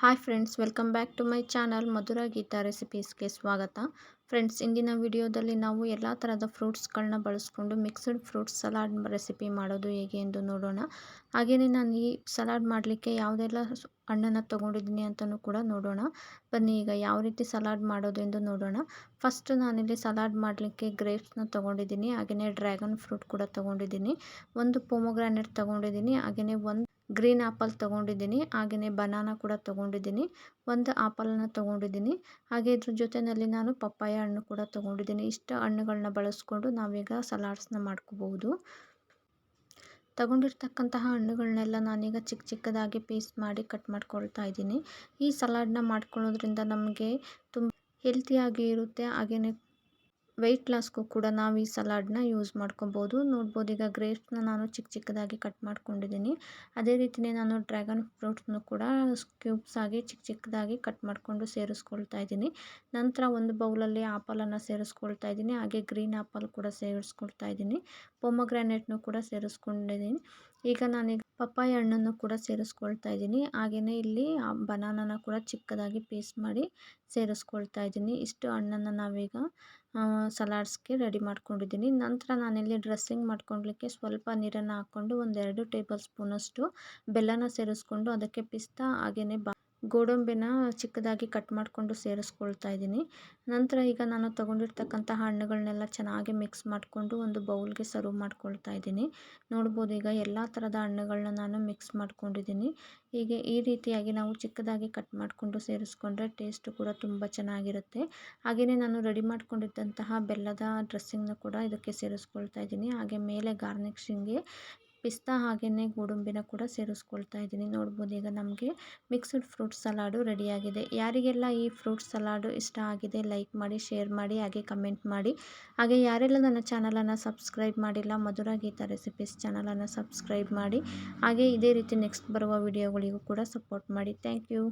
Hi friends, welcome back to my channel Madhura Geetha ರೆಸಿಪೀಸ್ಗೆ ಸ್ವಾಗತ. Friends, ಇಂದಿನ ವಿಡಿಯೋದಲ್ಲಿ ನಾವು ಎಲ್ಲ ಥರದ ಫ್ರೂಟ್ಸ್ಗಳನ್ನ ಬಳಸ್ಕೊಂಡು ಮಿಕ್ಸ್ಡ್ ಫ್ರೂಟ್ಸ್ ಸಲಾಡ್ ರೆಸಿಪಿ ಮಾಡೋದು ಹೇಗೆ ಎಂದು ನೋಡೋಣ. ಹಾಗೆಯೇ ನಾನು ಈ ಸಲಾಡ್ ಮಾಡಲಿಕ್ಕೆ ಯಾವುದೆಲ್ಲ ಹಣ್ಣನ್ನು ತೊಗೊಂಡಿದ್ದೀನಿ ಅಂತಲೂ ಕೂಡ ನೋಡೋಣ. ಬನ್ನಿ ಈಗ ಯಾವ ರೀತಿ ಸಲಾಡ್ ಮಾಡೋದು ಎಂದು ನೋಡೋಣ. ಫಸ್ಟ್ ನಾನಿಲ್ಲಿ ಸಲಾಡ್ ಮಾಡಲಿಕ್ಕೆ ಗ್ರೇಪ್ಸ್ನ ತೊಗೊಂಡಿದ್ದೀನಿ, ಹಾಗೆಯೇ ಡ್ರ್ಯಾಗನ್ ಫ್ರೂಟ್ ಕೂಡ ತೊಗೊಂಡಿದ್ದೀನಿ, ಒಂದು ಪೊಮೊಗ್ರಾನೇಟ್ ತೊಗೊಂಡಿದ್ದೀನಿ, ಹಾಗೆಯೇ ಒಂದು ಗ್ರೀನ್ ಆಪಲ್ ತೊಗೊಂಡಿದ್ದೀನಿ, ಹಾಗೆಯೇ ಬನಾನಾ ಕೂಡ ತೊಗೊಂಡಿದ್ದೀನಿ, ಒಂದು ಆಪಲನ್ನು ತೊಗೊಂಡಿದ್ದೀನಿ, ಹಾಗೆ ಇದ್ರ ಜೊತೆಯಲ್ಲಿ ನಾನು ಪಪ್ಪಾಯ ಹಣ್ಣು ಕೂಡ ತೊಗೊಂಡಿದ್ದೀನಿ. ಇಷ್ಟು ಹಣ್ಣುಗಳನ್ನ ಬಳಸ್ಕೊಂಡು ನಾವೀಗ ಸಲಾಡ್ಸ್ನ ಮಾಡ್ಕೋಬಹುದು. ತಗೊಂಡಿರ್ತಕ್ಕಂತಹ ಹಣ್ಣುಗಳನ್ನೆಲ್ಲ ನಾನೀಗ ಚಿಕ್ಕ ಚಿಕ್ಕದಾಗಿ ಪೀಸ್ ಮಾಡಿ ಕಟ್ ಮಾಡ್ಕೊಳ್ತಾ ಇದ್ದೀನಿ. ಈ ಸಲಾಡ್ನ ಮಾಡ್ಕೊಳ್ಳೋದ್ರಿಂದ ನಮಗೆ ತುಂಬ ಹೆಲ್ತಿಯಾಗಿ ಇರುತ್ತೆ, ಹಾಗೆಯೇ ವೆಯ್ಟ್ ಲಾಸ್ಗೂ ಕೂಡ ನಾವು ಈ ಸಲಾಡ್ನ ಯೂಸ್ ಮಾಡ್ಕೊಬೋದು. ನೋಡ್ಬೋದು, ಈಗ ಗ್ರೇಪ್ಸ್ನ ನಾನು ಚಿಕ್ಕ ಚಿಕ್ಕದಾಗಿ ಕಟ್ ಮಾಡ್ಕೊಂಡಿದ್ದೀನಿ. ಅದೇ ರೀತಿಯೇ ನಾನು ಡ್ರ್ಯಾಗನ್ ಫ್ರೂಟ್ಸ್ನು ಕೂಡ ಕ್ಯೂಬ್ಸ್ ಆಗಿ ಚಿಕ್ಕ ಚಿಕ್ಕದಾಗಿ ಕಟ್ ಮಾಡಿಕೊಂಡು ಸೇರಿಸ್ಕೊಳ್ತಾ ಇದ್ದೀನಿ. ನಂತರ ಒಂದು ಬೌಲಲ್ಲಿ ಆಪಲನ್ನು ಸೇರಿಸ್ಕೊಳ್ತಾ ಇದ್ದೀನಿ, ಹಾಗೆ ಗ್ರೀನ್ ಆಪಲ್ ಕೂಡ ಸೇರಿಸ್ಕೊಳ್ತಾ ಇದ್ದೀನಿ, ಪೊಮೊಗ್ರಾನೇಟ್ನು ಕೂಡ ಸೇರಿಸ್ಕೊಂಡಿದ್ದೀನಿ. ಈಗ ನಾನೀಗ ಪಪ್ಪಾಯ ಹಣ್ಣನ್ನು ಕೂಡ ಸೇರಿಸ್ಕೊಳ್ತಾ ಇದ್ದೀನಿ, ಹಾಗೆಯೇ ಇಲ್ಲಿ ಬನಾನನ ಕೂಡ ಚಿಕ್ಕದಾಗಿ ಪೀಸ್ ಮಾಡಿ ಸೇರಿಸ್ಕೊಳ್ತಾ ಇದ್ದೀನಿ. ಇಷ್ಟು ಹಣ್ಣನ್ನು ನಾವೀಗ ಸಲಾಡ್ಸ್ಗೆ ರೆಡಿ ಮಾಡ್ಕೊಂಡಿದ್ದೀನಿ. ನಂತರ ನಾನಿಲ್ಲಿ ಡ್ರೆಸ್ಸಿಂಗ್ ಮಾಡ್ಕೊಳ್ಲಿಕ್ಕೆ ಸ್ವಲ್ಪ ನೀರನ್ನು ಹಾಕ್ಕೊಂಡು 1-2 ಟೇಬಲ್ ಸ್ಪೂನಷ್ಟು ಬೆಲ್ಲನ ಸೇರಿಸ್ಕೊಂಡು ಅದಕ್ಕೆ ಪಿಸ್ತಾ ಹಾಗೆಯೇ ಗೋಡಂಬಿನ ಚಿಕ್ಕದಾಗಿ ಕಟ್ ಮಾಡಿಕೊಂಡು ಸೇರಿಸ್ಕೊಳ್ತಾ ಇದ್ದೀನಿ. ನಂತರ ಈಗ ನಾನು ತೊಗೊಂಡಿರ್ತಕ್ಕಂತಹ ಹಣ್ಣುಗಳನ್ನೆಲ್ಲ ಚೆನ್ನಾಗಿ ಮಿಕ್ಸ್ ಮಾಡಿಕೊಂಡು ಒಂದು ಬೌಲ್ಗೆ ಸರ್ವ್ ಮಾಡ್ಕೊಳ್ತಾ ಇದ್ದೀನಿ. ನೋಡ್ಬೋದು, ಈಗ ಎಲ್ಲ ಥರದ ಹಣ್ಣುಗಳನ್ನ ನಾನು ಮಿಕ್ಸ್ ಮಾಡ್ಕೊಂಡಿದ್ದೀನಿ. ಹೀಗೆ ಈ ರೀತಿಯಾಗಿ ನಾವು ಚಿಕ್ಕದಾಗಿ ಕಟ್ ಮಾಡಿಕೊಂಡು ಸೇರಿಸ್ಕೊಂಡ್ರೆ ಟೇಸ್ಟು ಕೂಡ ತುಂಬ ಚೆನ್ನಾಗಿರುತ್ತೆ. ಹಾಗೆಯೇ ನಾನು ರೆಡಿ ಮಾಡ್ಕೊಂಡಿದ್ದಂತಹ ಬೆಲ್ಲದ ಡ್ರೆಸ್ಸಿಂಗ್ನ ಕೂಡ ಇದಕ್ಕೆ ಸೇರಿಸ್ಕೊಳ್ತಾ ಇದ್ದೀನಿ, ಹಾಗೆ ಮೇಲೆ ಗಾರ್ನಿಷಿಂಗ್ಗೆ ಪಿಸ್ತಾ ಹಾಗೆಯೇ ಗೋಡಂಬಿನ ಕೂಡ ಸೇರಿಸ್ಕೊಳ್ತಾ ಇದ್ದೀನಿ. ನೋಡ್ಬೋದು, ಈಗ ನಮಗೆ ಮಿಕ್ಸ್ಡ್ ಫ್ರೂಟ್ ಸಲಾಡು ರೆಡಿಯಾಗಿದೆ. ಯಾರಿಗೆಲ್ಲ ಈ ಫ್ರೂಟ್ ಸಲಾಡು ಇಷ್ಟ ಆಗಿದೆ ಲೈಕ್ ಮಾಡಿ, ಶೇರ್ ಮಾಡಿ, ಹಾಗೆ ಕಮೆಂಟ್ ಮಾಡಿ. ಹಾಗೆ ಯಾರೆಲ್ಲ ನನ್ನ ಚಾನಲನ್ನು ಸಬ್ಸ್ಕ್ರೈಬ್ ಮಾಡಿಲ್ಲ, ಮಧುರ ಗೀತಾ ರೆಸಿಪೀಸ್ ಚಾನಲನ್ನು ಸಬ್ಸ್ಕ್ರೈಬ್ ಮಾಡಿ. ಹಾಗೆ ಇದೇ ರೀತಿ ನೆಕ್ಸ್ಟ್ ಬರುವ ವಿಡಿಯೋಗಳಿಗೂ ಕೂಡ ಸಪೋರ್ಟ್ ಮಾಡಿ. Thank you.